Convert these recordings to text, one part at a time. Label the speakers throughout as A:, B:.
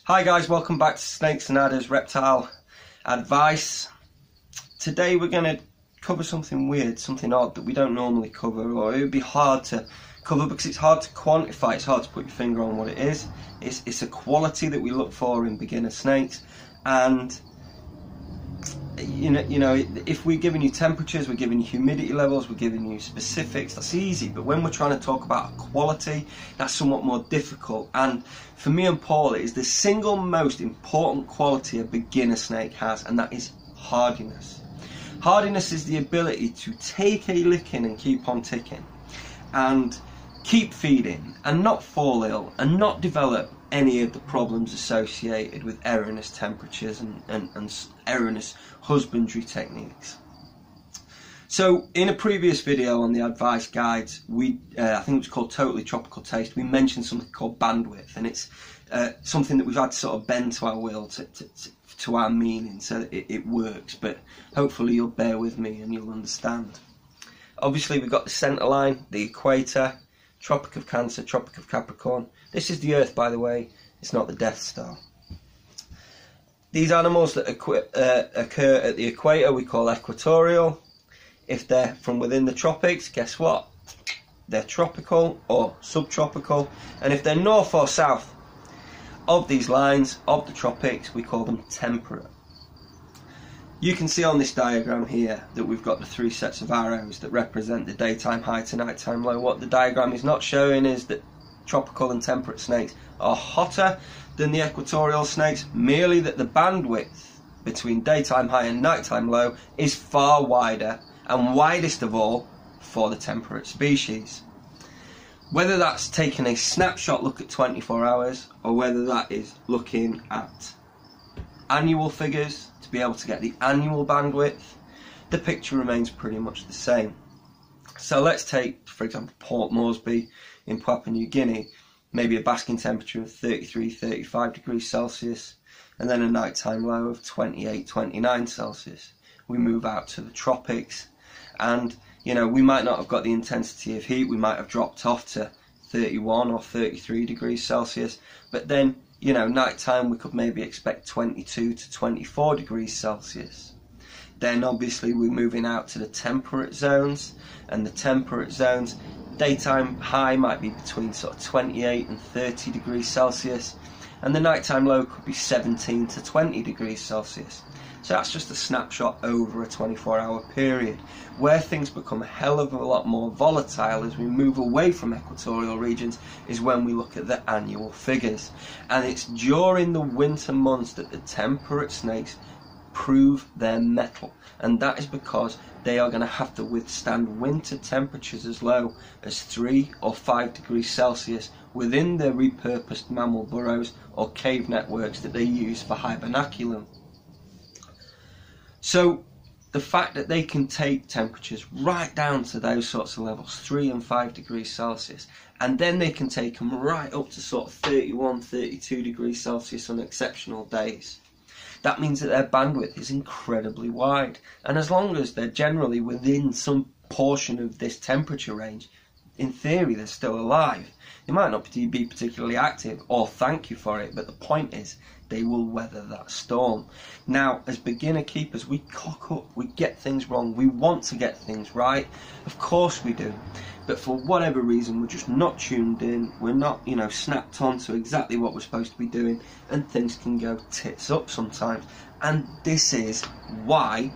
A: Hi guys, welcome back to Snakes and Adders Reptile Advice. Today we're going to cover something weird, something odd that we don't normally cover, or it would be hard to cover because it's hard to quantify, it's hard to put your finger on what it is. It's a quality that we look for in beginner snakes, and you know, if we're giving you temperatures, we're giving you humidity levels, we're giving you specifics, that's easy. But when we're trying to talk about a quality, that's somewhat more difficult. And for me and Paul, it is the single most important quality a beginner snake has, and that is hardiness. Hardiness is the ability to take a licking and keep on ticking, and keep feeding, and not fall ill, and not develop any of the problems associated with erroneous temperatures and erroneous husbandry techniques. So in a previous video on the advice guides, I think it was called Totally Tropical Taste, we mentioned something called bandwidth, and it's something that we've had to sort of bend to our will, to our meaning, so that it works. But hopefully you'll bear with me and you'll understand. Obviously we've got the centre line, the equator, Tropic of Cancer, Tropic of Capricorn. This is the Earth, by the way, it's not the Death Star. These animals that occur at the equator we call equatorial. If they're from within the tropics, guess what? They're tropical or subtropical. And if they're north or south of these lines of the tropics, we call them temperate. You can see on this diagram here that we've got the three sets of arrows that represent the daytime high to nighttime low. What the diagram is not showing is that tropical and temperate snakes are hotter than the equatorial snakes, merely that the bandwidth between daytime high and nighttime low is far wider, and widest of all for the temperate species. Whether that's taking a snapshot look at 24 hours, or whether that is looking at annual figures to be able to get the annual bandwidth, the picture remains pretty much the same. So let's take, for example, Port Moresby in Papua New Guinea, maybe a basking temperature of 33-35 degrees Celsius, and then a nighttime low of 28-29 Celsius. We move out to the tropics, and you know, we might not have got the intensity of heat, we might have dropped off to 31 or 33 degrees Celsius, but then, you know, nighttime we could maybe expect 22 to 24 degrees Celsius. Then obviously we're moving out to the temperate zones, and the temperate zones, daytime high might be between sort of 28 and 30 degrees Celsius, and the nighttime low could be 17 to 20 degrees Celsius. So that's just a snapshot over a 24-hour period. Where things become a hell of a lot more volatile as we move away from equatorial regions is when we look at the annual figures. And it's during the winter months that the temperate snakes prove their mettle. And that is because they are going to have to withstand winter temperatures as low as 3 or 5 degrees Celsius within their repurposed mammal burrows or cave networks that they use for hibernaculum. So the fact that they can take temperatures right down to those sorts of levels, 3 and 5 degrees Celsius, and then they can take them right up to sort of 31, 32 degrees Celsius on exceptional days. That means that their bandwidth is incredibly wide, and as long as they're generally within some portion of this temperature range, in theory they're still alive. They might not be particularly active, or thank you for it, but the point is they will weather that storm. Now, as beginner keepers, we cock up, we get things wrong, we want to get things right, of course we do, but for whatever reason we're just not tuned in, we're not, you know, snapped on to exactly what we're supposed to be doing, and things can go tits up sometimes. And this is why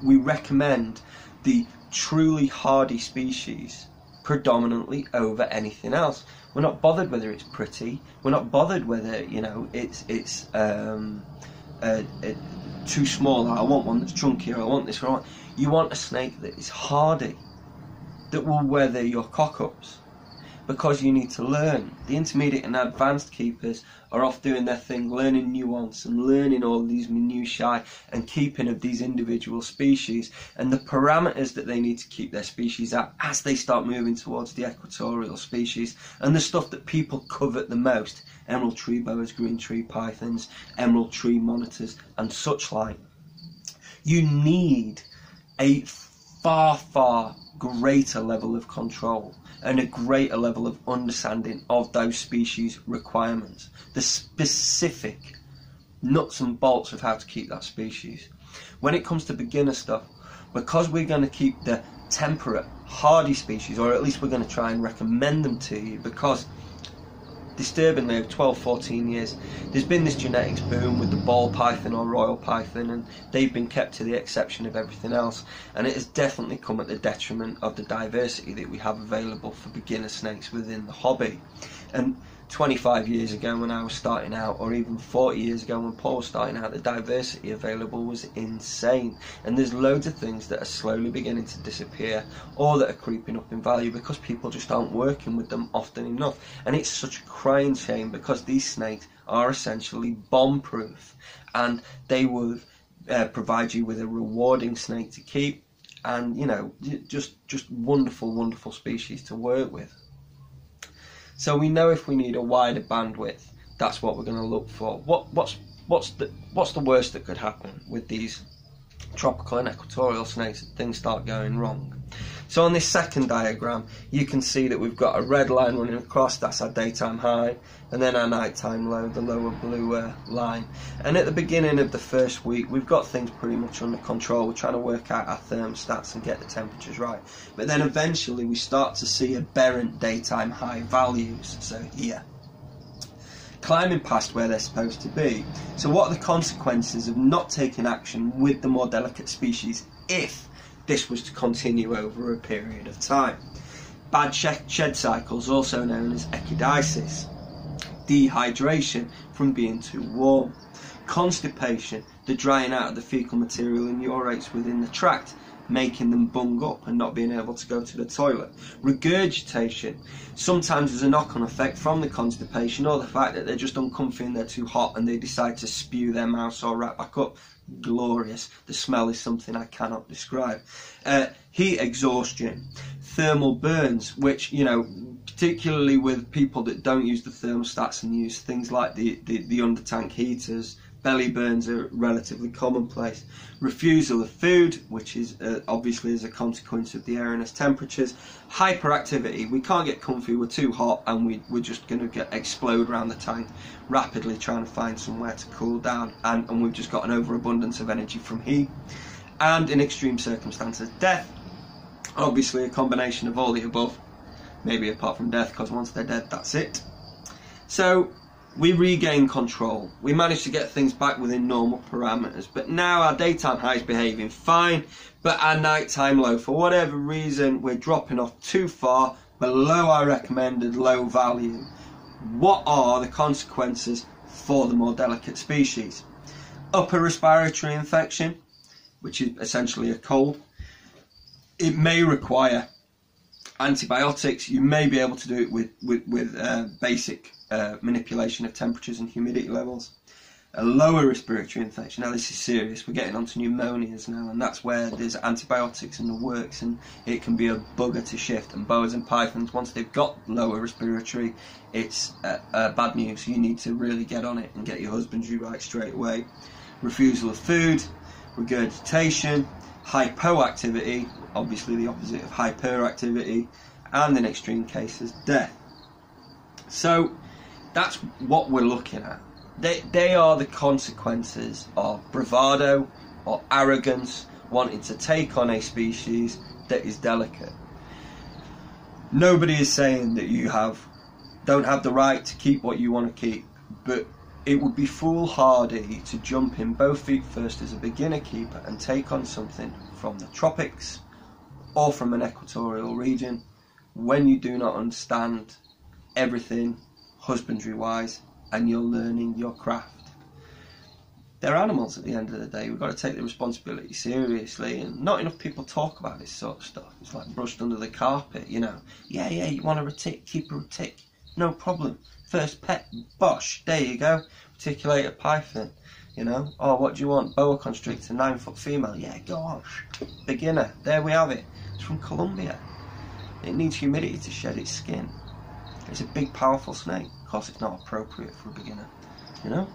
A: we recommend the truly hardy species predominantly over anything else. We're not bothered whether it's pretty, we're not bothered whether, you know, it's too small, I want one that's chunkier, I want this, I want. You want a snake that is hardy, that will weather your cock-ups, because you need to learn. The intermediate and advanced keepers are off doing their thing, learning nuance and learning all these minutiae and keeping of these individual species and the parameters that they need to keep their species at as they start moving towards the equatorial species, and the stuff that people covet the most, emerald tree boas, green tree pythons, emerald tree monitors and such like. You need a far greater level of control and a greater level of understanding of those species requirements, the specific nuts and bolts of how to keep that species. When it comes to beginner stuff, because we're going to keep the temperate, hardy species, or at least we're going to try and recommend them to you, because disturbingly over 12-14 years there's been this genetics boom with the ball python or royal python, and they've been kept to the exception of everything else, and it has definitely come at the detriment of the diversity that we have available for beginner snakes within the hobby. And 25 years ago when I was starting out, or even 40 years ago when Paul was starting out, the diversity available was insane, and there's loads of things that are slowly beginning to disappear or that are creeping up in value because people just aren't working with them often enough. And it's such a crying shame, because these snakes are essentially bomb proof, and they will provide you with a rewarding snake to keep, and you know, just wonderful species to work with. So we know if we need a wider bandwidth, that's what we're going to look for. What's the worst that could happen with these tropical and equatorial snakes if things start going wrong? So on this second diagram, you can see that we've got a red line running across, that's our daytime high, and then our nighttime low, the lower blue line. And at the beginning of the first week, we've got things pretty much under control. We're trying to work out our thermostats and get the temperatures right. But then eventually we start to see aberrant daytime high values, so here, climbing past where they're supposed to be. So what are the consequences of not taking action with the more delicate species if this was to continue over a period of time? Bad shed cycles, also known as echidisis, dehydration from being too warm, constipation, the drying out of the fecal material and urates within the tract, making them bung up and not being able to go to the toilet, regurgitation, sometimes there's a knock-on effect from the constipation or the fact that they're just uncomfy and they're too hot and they decide to spew their mouse or rat back up. Glorious. The smell is something I cannot describe. Heat exhaustion, thermal burns, which, you know, particularly with people that don't use the thermostats and use things like the under tank heaters, belly burns are relatively commonplace. Refusal of food, which is obviously as a consequence of the airiness temperatures. Hyperactivity, we can't get comfy, we're too hot, and we're just going to explode around the tank rapidly trying to find somewhere to cool down, and we've just got an overabundance of energy from heat. And in extreme circumstances, death. Obviously a combination of all the above, maybe apart from death, because once they're dead, that's it. So we regain control. We managed to get things back within normal parameters, but now our daytime high is behaving fine, but our nighttime low, for whatever reason, we're dropping off too far below our recommended low value. What are the consequences for the more delicate species? Upper respiratory infection, which is essentially a cold. It may require antibiotics. You may be able to do it with basic manipulation of temperatures and humidity levels. A lower respiratory infection, now this is serious, we're getting onto pneumonias now, and that's where there's antibiotics in the works, and it can be a bugger to shift. And boas and pythons, once they've got lower respiratory, it's bad news. You need to really get on it and get your husbandry right straight away. Refusal of food, regurgitation, hypoactivity, obviously the opposite of hyperactivity, and in extreme cases, death. So that's what we're looking at. They are the consequences of bravado or arrogance, wanting to take on a species that is delicate. Nobody is saying that you don't have the right to keep what you want to keep, but it would be foolhardy to jump in both feet first as a beginner keeper and take on something from the tropics or from an equatorial region when you do not understand everything husbandry wise and you're learning your craft. They're animals at the end of the day. We've got to take the responsibility seriously, and not enough people talk about this sort of stuff. It's like brushed under the carpet, you know. Yeah, you want a retic, keep a retic, no problem. First pet, bosh, there you go. Reticulated python, you know. Oh, what do you want? Boa constrictor, 9-foot female. Yeah, go on. Beginner, there we have it. It's from Colombia. It needs humidity to shed its skin. It's a big, powerful snake. Of course, it's not appropriate for a beginner, you know.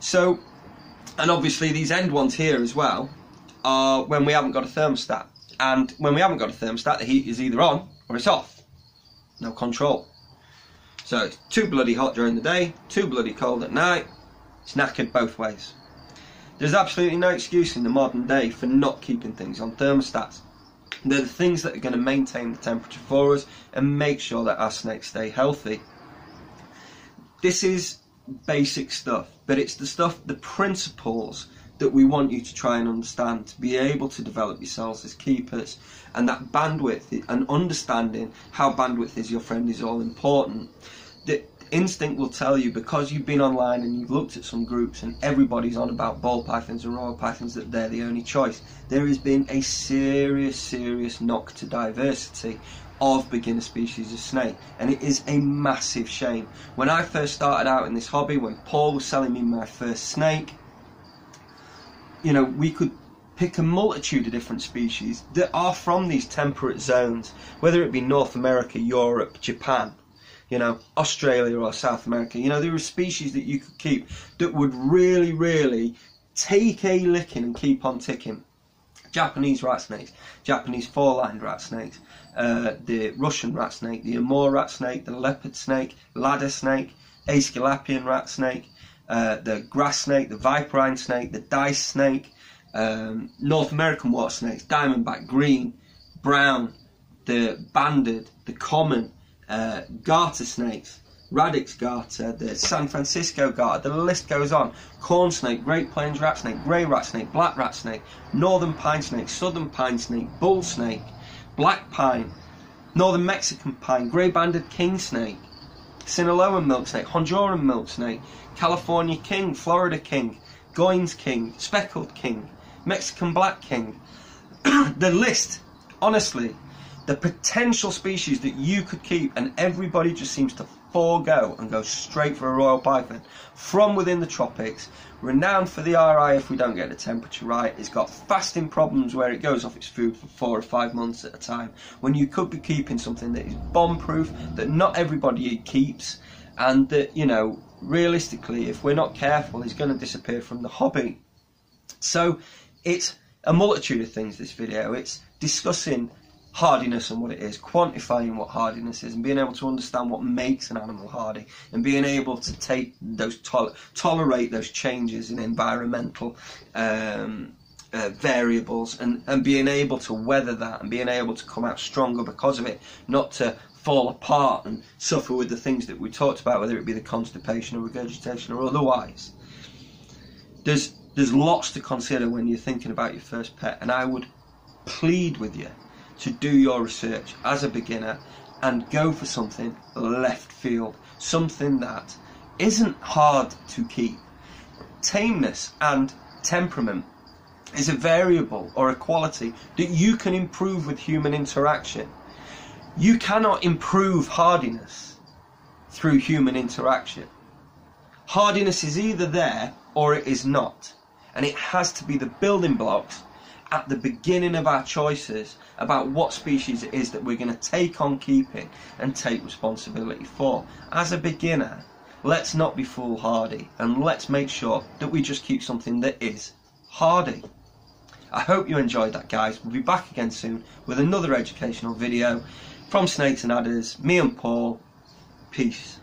A: So, and obviously these end ones here as well are when we haven't got a thermostat. And when we haven't got a thermostat, the heat is either on or it's off. No control. So it's too bloody hot during the day, too bloody cold at night. It's knackered both ways. There's absolutely no excuse in the modern day for not keeping things on thermostats. They're the things that are going to maintain the temperature for us and make sure that our snakes stay healthy. This is basic stuff, but it's the stuff, the principles that we want you to try and understand, to be able to develop yourselves as keepers. And that bandwidth and understanding how bandwidth is your friend is all important. The instinct will tell you, because you've been online and you've looked at some groups and everybody's on about ball pythons and royal pythons, that they're the only choice. There has been a serious knock to diversity of beginner species of snake, and it is a massive shame. When I first started out in this hobby, when Paul was selling me my first snake, you know, we could pick a multitude of different species that are from these temperate zones, whether it be North America, Europe, Japan, you know, Australia or South America. You know, there were species that you could keep that would really take a licking and keep on ticking. Japanese rat snakes, Japanese four-lined rat snakes, the Russian rat snake, the Amur rat snake, the leopard snake, ladder snake, Aesculapian rat snake, the grass snake, the viperine snake, the dice snake, North American water snakes, diamondback, green, brown, the banded, the common, garter snakes, radix garter, the San Francisco garter, the list goes on. Corn snake, Great Plains rat snake, grey rat snake, black rat snake, northern pine snake, southern pine snake, bull snake, black pine, northern Mexican pine, grey banded king snake, Sinaloan milk snake, Honduran milk snake, California king, Florida king, Goins king, speckled king, Mexican black king. The list, honestly, the potential species that you could keep, and everybody just seems to forego and go straight for a royal python from within the tropics, renowned for the RI if we don't get the temperature right. It's got fasting problems where it goes off its food for 4 or 5 months at a time, when you could be keeping something that is bomb proof, that not everybody keeps, and that, you know, realistically, if we're not careful, is going to disappear from the hobby. So it's a multitude of things, this video. It's discussing hardiness and what it is, quantifying what hardiness is, and being able to understand what makes an animal hardy, and being able to take those tolerate those changes in environmental variables, and being able to weather that, and being able to come out stronger because of it, not to fall apart and suffer with the things that we talked about, whether it be the constipation or regurgitation or otherwise. There's lots to consider when you're thinking about your first pet, and I would plead with you to do your research as a beginner and go for something left field, something that isn't hard to keep. Tameness and temperament is a variable or a quality that you can improve with human interaction. You cannot improve hardiness through human interaction. Hardiness is either there or it is not, and it has to be the building blocks at the beginning of our choices about what species it is that we're going to take on keeping and take responsibility for. As a beginner, let's not be foolhardy, and let's make sure that we just keep something that is hardy. I hope you enjoyed that, guys. We'll be back again soon with another educational video from Snakes and Adders. Me and Paul. Peace.